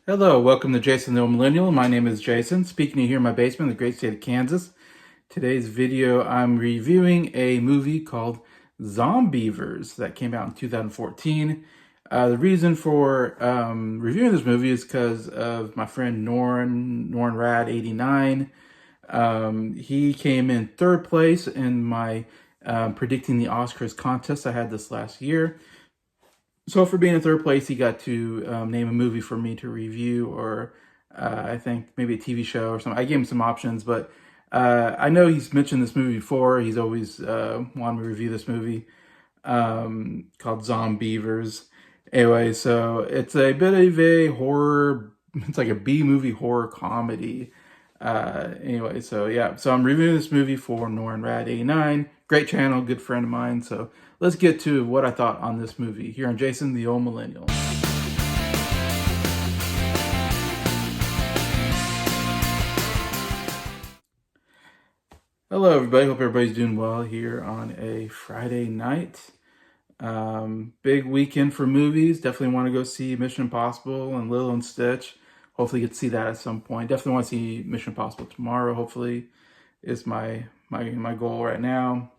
Hello, welcome to Jason the Old Millennial. My name is Jason, speaking to you here in my basement in the great state of Kansas. Today's video, I'm reviewing a movie called Zombeavers that came out in 2014. The reason for reviewing this movie is because of my friend Norinradd89 I. He came in third place in my predicting the Oscars contest I had this last year. So for being in third place, he got to name a movie for me to review, or I think maybe a TV show or something. I gave him some options, but I know he's mentioned this movie before. He's always wanted me to review this movie called Zombeavers. Anyway, so it's a bit of a horror, it's like a B-movie horror comedy. Anyway, so yeah, so I'm reviewing this movie for Norinradd89. Great channel, good friend of mine. So let's get to what I thought on this movie here on Jason the Old Millennial. Hello everybody, hope everybody's doing well here on a Friday night. Big weekend for movies. Definitely want to go see Mission Impossible and Lilo and Stitch. Hopefully get to see that at some point. Definitely want to see Mission Impossible tomorrow, hopefully, is my goal right now.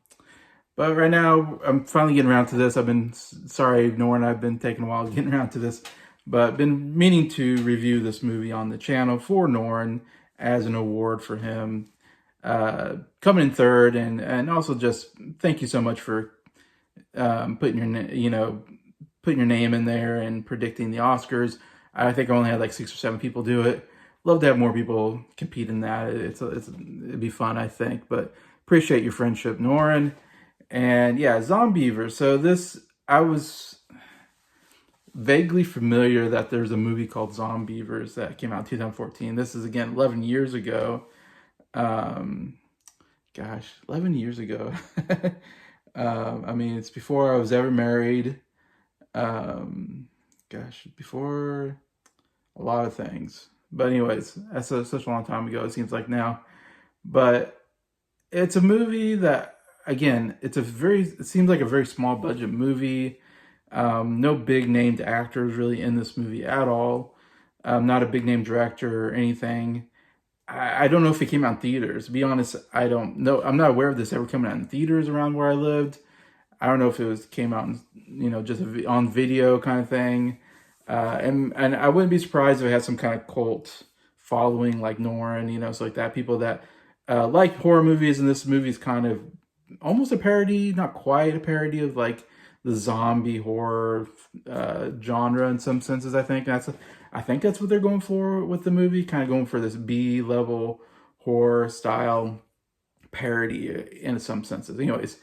But right now, I'm finally getting around to this. I've been, sorry, Norin, I've been taking a while getting around to this, but been meaning to review this movie on the channel for Norin as an award for him coming in third, and also just thank you so much for putting your name in there and predicting the Oscars. I think I only had like 6 or 7 people do it. Love to have more people compete in that. It'd be fun, I think. But appreciate your friendship, Norin. And yeah, Zombeavers. So this, I was vaguely familiar that there's a movie called Zombeavers that came out in 2014. This is, again, 11 years ago. Gosh, 11 years ago. I mean, it's before I was ever married. Gosh, before a lot of things. But anyways, that's such a long time ago, it seems like now. But it's a movie that, again, it seems like a very small budget movie. No big named actors really in this movie at all. Not a big name director or anything. I don't know if it came out in theaters. To be honest, I don't know. I'm not aware of this ever coming out in theaters around where I lived. I don't know if it came out in, just on video kind of thing. And I wouldn't be surprised if it had some kind of cult following like Norin, so like that. People that like horror movies, and this movie is kind of almost a parody, not quite a parody of like the zombie horror genre in some senses. I think that's what they're going for with the movie, kind of going for this B-level horror style parody in some senses. Anyways,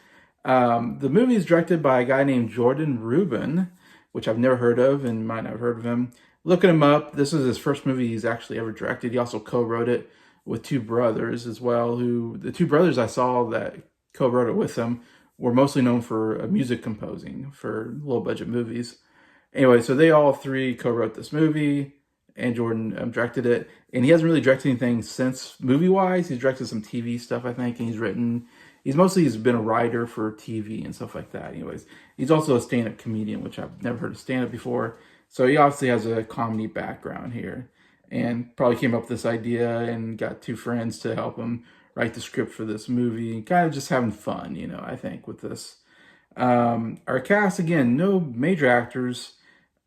the movie is directed by a guy named Jordan Rubin, which I've never heard of and might not have heard of him. Looking him up, this is his first movie he's actually ever directed. He also co-wrote it with 2 brothers as well, who the 2 brothers I saw that co-wrote it with him were mostly known for music composing for low-budget movies. Anyway, so they all 3 co-wrote this movie, and Jordan directed it. And he hasn't really directed anything since movie-wise. He's directed some TV stuff, I think, and he's been a writer for TV and stuff like that. Anyways, he's also a stand-up comedian, which I've never heard of stand-up before. So he obviously has a comedy background here, and probably came up with this idea and got 2 friends to help him write the script for this movie, and kind of just having fun, I think, with this. Our cast, again, no major actors.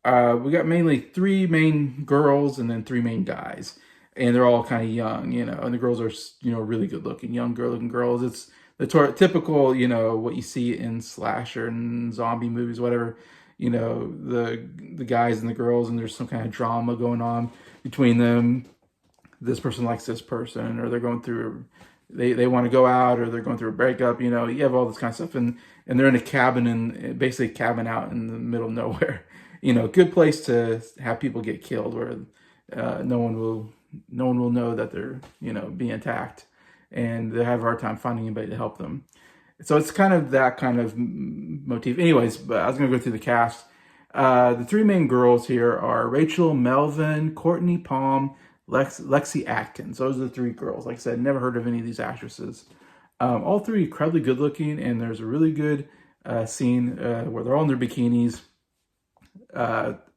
We got mainly 3 main girls and then 3 main guys, and they're all kind of young, and the girls are, really good looking, young looking girls. It's the typical, what you see in slasher and zombie movies, whatever, the guys and the girls, and there's some kind of drama going on between them. This person likes this person, or they're going through, they want to go out, or they're going through a breakup, you have all this kind of stuff, and they're in a cabin, basically a cabin out in the middle of nowhere. Good place to have people get killed, where no one will know that they're, being attacked, and they have a hard time finding anybody to help them. So it's kind of that kind of motif. Anyways, but I was going to go through the cast. The 3 main girls here are Rachel, Melvin, Courtney Palm, Lexi Atkins. Those are the 3 girls. Like I said, never heard of any of these actresses. All 3 incredibly good looking, and there's a really good scene where they're all in their bikinis.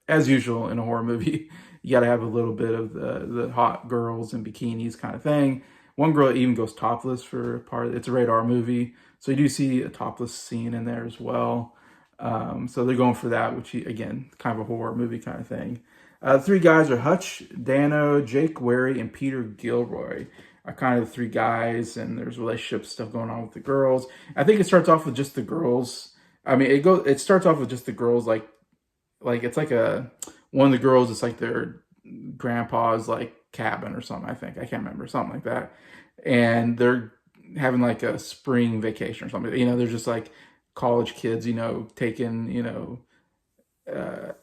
As usual in a horror movie, you got to have a little bit of the hot girls in bikinis kind of thing. One girl even goes topless for part of it. It's a rated R movie, so you do see a topless scene in there as well. So they're going for that, which again, kind of a horror movie kind of thing. The three guys are Hutch, Dano, Jake Wary, and Peter Gilroy are kind of the three guys, and there's relationship stuff going on with the girls. I think it starts off with just the girls. I mean, it starts off with just the girls, like it's like one of the girls, it's like their grandpa's like cabin or something. I think, I can't remember, something like that, and they're having like a spring vacation or something. They're just like college kids, taking,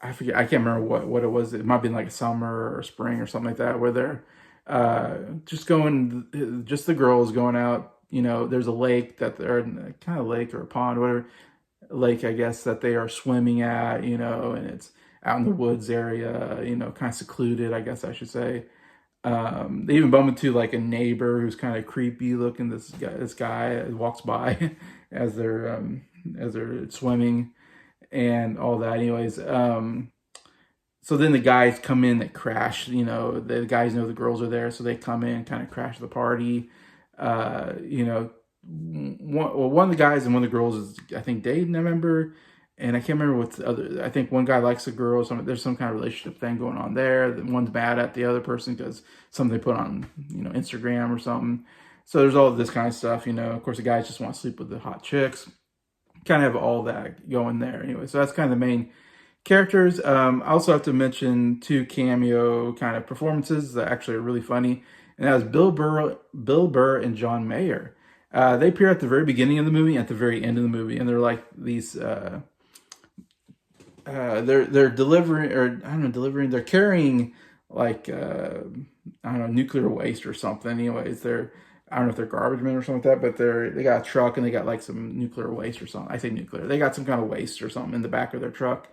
I forget, I can't remember what it was. It might be like a summer or spring or something like that, where they're just going, just the girls going out. There's a lake that they're in, kind of lake or a pond, whatever lake, I guess, that they are swimming at, and it's out in the woods area, kind of secluded, I guess I should say. They even bump into like a neighbor who's kind of creepy looking. This guy walks by as they're swimming and all that. Anyways, so then the guys come in that crash. The guys know the girls are there, so they come in, kind of crash the party. One of the guys and one of the girls is, I think, dating a member, and I can't remember what's the other. I think one guy likes the girl. There's some kind of relationship thing going on there. One's mad at the other person because something they put on, Instagram or something. So there's all of this kind of stuff. Of course, the guys just want to sleep with the hot chicks. Kind of have all that going there. Anyway, so that's kind of the main characters. I also have to mention two cameo kind of performances that actually are really funny, and that was Bill Burr, and John Mayer. They appear at the very beginning of the movie and at the very end of the movie, and they're like these. They're delivering, or I don't know, delivering. They're carrying like I don't know, nuclear waste or something. Anyways, I don't know if they're garbage men or something like that, but they got a truck and they got like some nuclear waste or something. I say nuclear. They got some kind of waste or something in the back of their truck.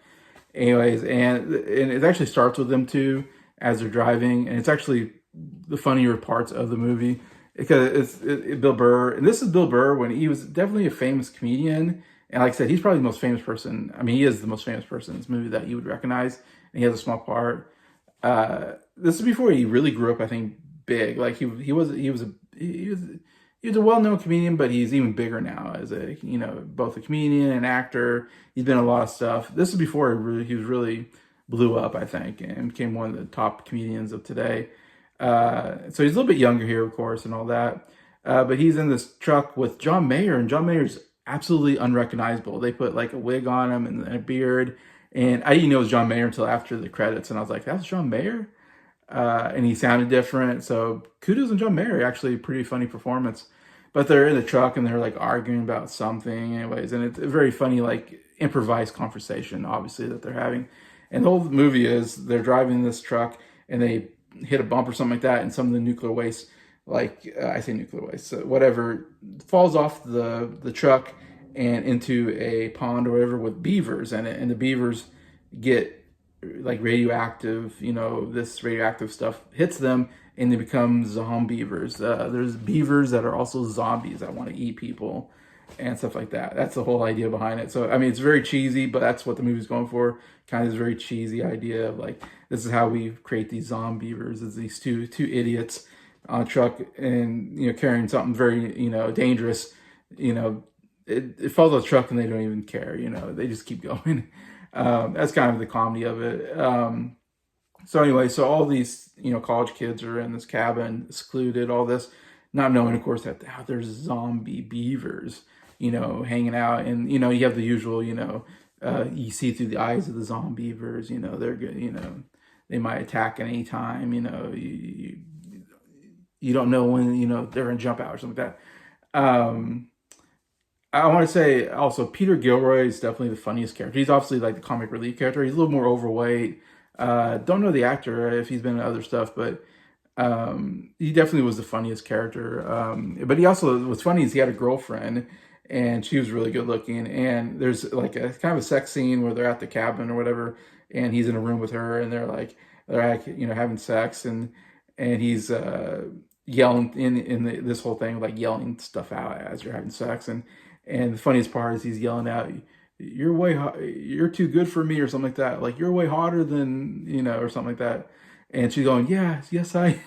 Anyways, and it actually starts with them too as they're driving, and it's actually the funnier parts of the movie because it's Bill Burr, and this is Bill Burr when he was definitely a famous comedian. And like I said, he's probably the most famous person. I mean, he is the most famous person in this movie that you would recognize, and he has a small part. This is before he really grew up, I think, big. Like he was a well-known comedian, but he's even bigger now as both a comedian and actor. He's been in a lot of stuff. This is before he was really blew up, I think, and became one of the top comedians of today. So he's a little bit younger here, of course, and all that. But he's in this truck with John Mayer, and John Mayer's absolutely unrecognizable. They put like a wig on him and a beard, and I didn't know it was John Mayer until after the credits, and I was like, "That's John Mayer," and he sounded different. So kudos on John Mayer. Actually, a pretty funny performance. But they're in the truck and they're like arguing about something, anyways, and it's a very funny, like, improvised conversation, obviously, that they're having. And the whole movie is they're driving this truck and they hit a bump or something like that, and some of the nuclear waste, like I say nuclear waste, so whatever, falls off the truck and into a pond or whatever with beavers in it, and the beavers get like radioactive, this radioactive stuff hits them and they become zombeavers. There's beavers that are also zombies that want to eat people and stuff like that. That's the whole idea behind it. So, I mean, it's very cheesy, but that's what the movie's going for. Kind of this very cheesy idea of like, this is how we create these zombeavers, is these two idiots on a truck and, carrying something very, dangerous. It falls off the truck and they don't even care, they just keep going. That's kind of the comedy of it. So anyway, so all these, college kids are in this cabin, secluded, all this, not knowing, of course, that there's zombie beavers, hanging out. And, you have the usual, you see through the eyes of the zombeavers, they're good, they might attack at any time, you don't know when, they're going to jump out or something like that. I want to say also Peter Gilroy is definitely the funniest character. He's obviously like the comic relief character. He's a little more overweight. Don't know the actor if he's been in other stuff, but he definitely was the funniest character. But he also, what's funny is he had a girlfriend and she was really good looking. And there's like a kind of a sex scene where they're at the cabin or whatever, and he's in a room with her and they're having sex, and he's yelling in this whole thing, like yelling stuff out as you're having sex. And the funniest part is he's yelling out, you're too good for me, or something like that. Like, you're way hotter than, or something like that. And she's going, yes, I.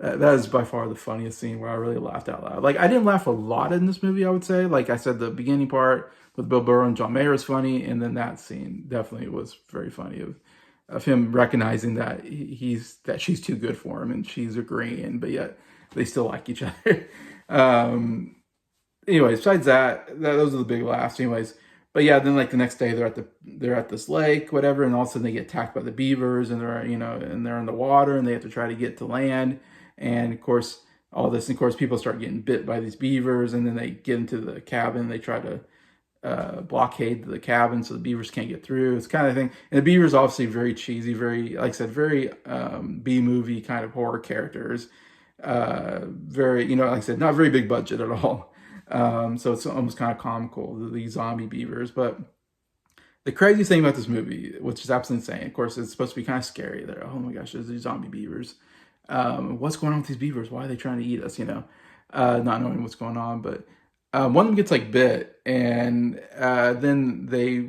That is by far the funniest scene where I really laughed out loud. Like, I didn't laugh a lot in this movie, I would say. Like I said, the beginning part with Bill Burr and John Mayer is funny, and then that scene definitely was very funny of him recognizing that that she's too good for him, and she's agreeing, but yet they still like each other. um, Anyways, besides those are the big laughs. Anyways, but yeah, then like the next day they're at this lake, whatever, and all of a sudden they get attacked by the beavers, and they're in the water, and they have to try to get to land, and of course all this, and of course people start getting bit by these beavers, and then they get into the cabin, they try to blockade the cabin so the beavers can't get through. It's kind of thing, and the beavers obviously very cheesy, very, like I said, very B movie kind of horror characters. Very, like I said, not very big budget at all. So it's almost kind of comical, these zombie beavers. But the craziest thing about this movie, which is absolutely insane, of course, it's supposed to be kind of scary. They're, oh my gosh, there's these zombie beavers. What's going on with these beavers? Why are they trying to eat us? Not knowing what's going on. But one of them gets like bit, and then they,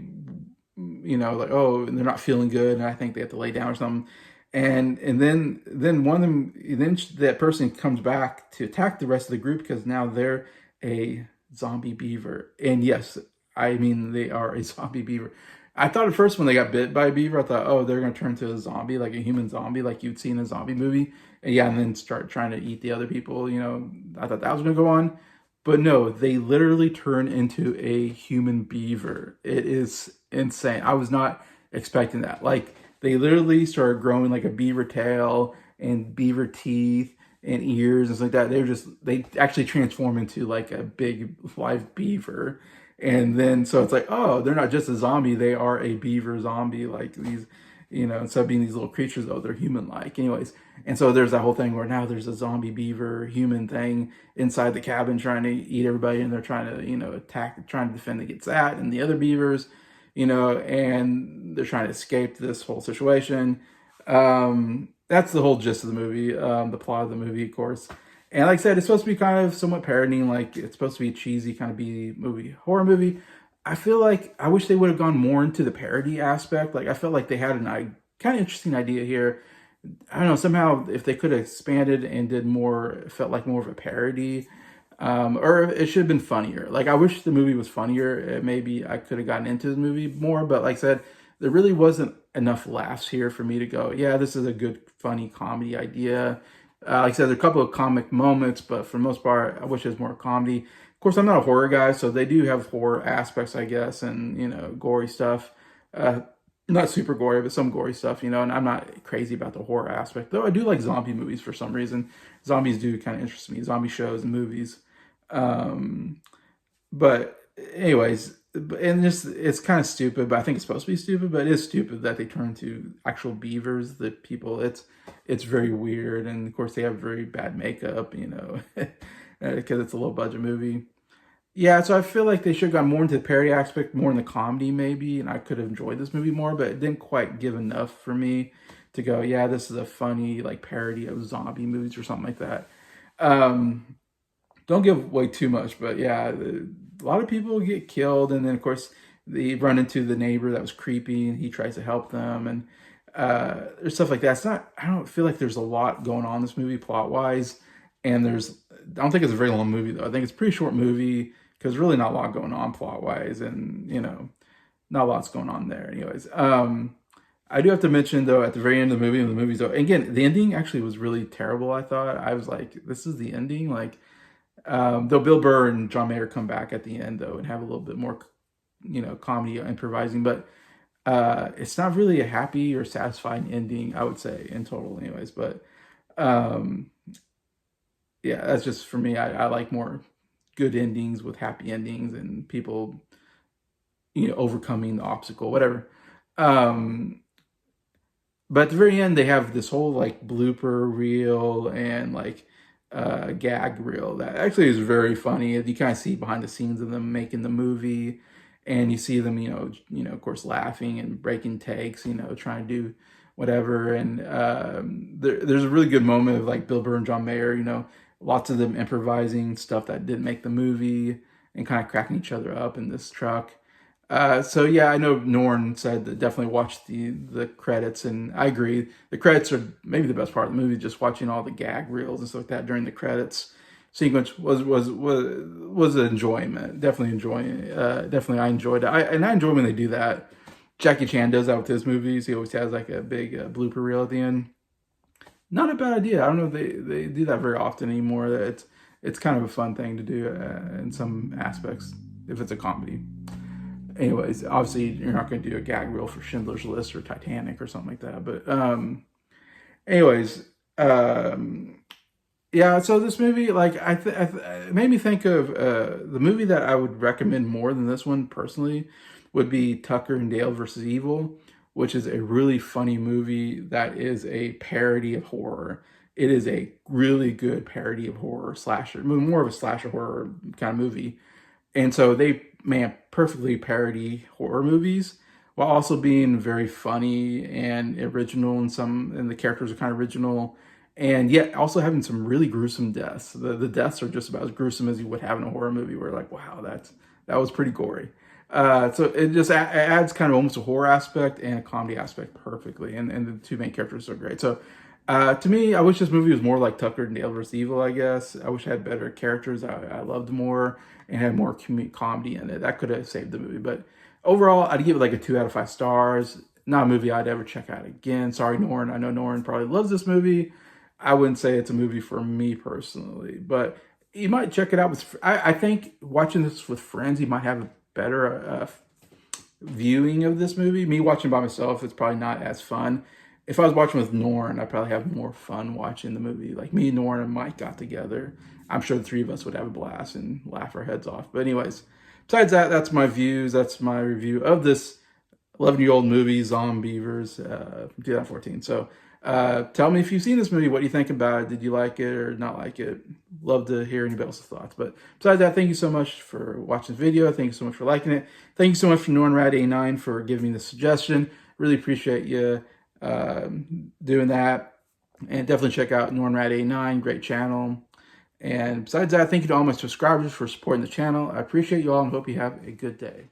like, oh, they're not feeling good, and I think they have to lay down or something. And then one of them, then that person comes back to attack the rest of the group because now they're a zombie beaver. And yes, I mean, they are a zombie beaver. I thought at first when they got bit by a beaver, I thought, oh, they're going to turn into a zombie, like a human zombie, like you'd see in a zombie movie. And yeah, and then start trying to eat the other people. I thought that was going to go on. But no, they literally turn into a human beaver. It is insane. I was not expecting that. Like, they literally started growing like a beaver tail and beaver teeth and ears and stuff like that. They actually transform into like a big live beaver. And then, so it's like, oh, they're not just a zombie, they are a beaver zombie. Like these, instead of being these little creatures, though, they're human-like. Anyways, and so there's that whole thing where now there's a zombie beaver human thing inside the cabin trying to eat everybody, and they're trying to, attack, trying to defend against that and the other beavers, and they're trying to escape this whole situation. That's the whole gist of the movie, the plot of the movie, of course. And like I said, it's supposed to be kind of somewhat parodying, like it's supposed to be a cheesy kind of B movie, horror movie. I feel like I wish they would have gone more into the parody aspect. Like I felt like they had kind of interesting idea here. I don't know, somehow if they could have expanded and did more, it felt like more of a parody. Or it should have been funnier. Like I wish the movie was funnier. Maybe I could have gotten into the movie more, but like I said, there really wasn't enough laughs here for me to go, yeah, this is a good, funny comedy idea. Like I said, there are a couple of comic moments, but for the most part, I wish it was more comedy. Of course, I'm not a horror guy, so they do have horror aspects, I guess, and, gory stuff. Not super gory, but some gory stuff, and I'm not crazy about the horror aspect, though I do like zombie movies for some reason. Zombies do kind of interest me, zombie shows and movies. But anyways, and it's kind of stupid, but I think it's supposed to be stupid, but it is stupid that they turn to actual beavers, the people. It's very weird, and of course they have very bad makeup, because it's a low budget movie. Yeah, so I feel like they should have gone more into the parody aspect, more in the comedy maybe, and I could have enjoyed this movie more, but it didn't quite give enough for me to go, yeah, this is a funny like parody of zombie movies or something like that. Um, don't give away too much, but yeah, a lot of people get killed, and then of course they run into the neighbor that was creepy, and he tries to help them, and there's stuff like that. It's not. I don't feel like there's a lot going on in this movie plot wise, and I don't think it's a very long movie though. I think it's a pretty short movie because really not a lot going on plot wise, and not a lot's going on there. Anyways, I do have to mention though at the very end of the movie, when the movie's over, again, the ending actually was really terrible. I thought, I was like, this is the ending, like. Though Bill Burr and John Mayer come back at the end though and have a little bit more, comedy improvising, but it's not really a happy or satisfying ending, I would say, in total, anyways. But um, yeah, that's just for me. I like more good endings with happy endings and people, overcoming the obstacle, whatever. Um, but at the very end, they have this whole like blooper reel and like gag reel that actually is very funny. You kind of see behind the scenes of them making the movie, and you see them, of course, laughing and breaking takes, trying to do whatever. And there's a really good moment of like Bill Burr and John Mayer, lots of them improvising stuff that didn't make the movie. and kind of cracking each other up in this truck. So yeah, I know Norin said that definitely watch the credits, and I agree. The credits are maybe the best part of the movie. Just watching all the gag reels and stuff like that during the credits sequence was an enjoyment. Definitely enjoying. Definitely, I enjoyed it. I enjoy when they do that. Jackie Chan does that with his movies. He always has like a big blooper reel at the end. Not a bad idea. I don't know if they do that very often anymore. It's kind of a fun thing to do in some aspects if it's a comedy. Anyways, obviously you're not going to do a gag reel for Schindler's List or Titanic or something like that. But anyways, yeah. So this movie, like, it made me think of the movie that I would recommend more than this one personally would be Tucker and Dale versus Evil, which is a really funny movie that is a parody of horror. It is a really good parody of horror slasher, more of a slasher horror kind of movie. And so they, man, perfectly parody horror movies while also being very funny and original, and the characters are kind of original, and yet also having some really gruesome deaths. The deaths are just about as gruesome as you would have in a horror movie, where like, wow, that was pretty gory. So it just adds kind of almost a horror aspect and a comedy aspect perfectly, and the two main characters are great. So to me, I wish this movie was more like Tucker and Dale vs. Evil, I guess. I wish it had better characters. I loved more and had more comedy in it. That could have saved the movie. But overall, I'd give it like a 2 out of 5 stars. Not a movie I'd ever check out again. Sorry, Norin. I know Norin probably loves this movie. I wouldn't say it's a movie for me personally. But you might check it out with... I think watching this with friends, you might have a better viewing of this movie. Me watching by myself, it's probably not as fun. If I was watching with Norin, I'd probably have more fun watching the movie. Like me, Norin, and Mike got together. I'm sure the three of us would have a blast and laugh our heads off. But anyways, besides that, that's my views. That's my review of this 11-year-old movie, Zombeavers, from 2014. So tell me if you've seen this movie. What do you think about it? Did you like it or not like it? Love to hear anybody else's thoughts. But besides that, thank you so much for watching the video. Thank you so much for liking it. Thank you so much for Norinradd89 for giving me the suggestion. Really appreciate you doing that. And definitely check out Norinradd89, great channel. And besides that, thank you to all my subscribers for supporting the channel. I appreciate you all and hope you have a good day.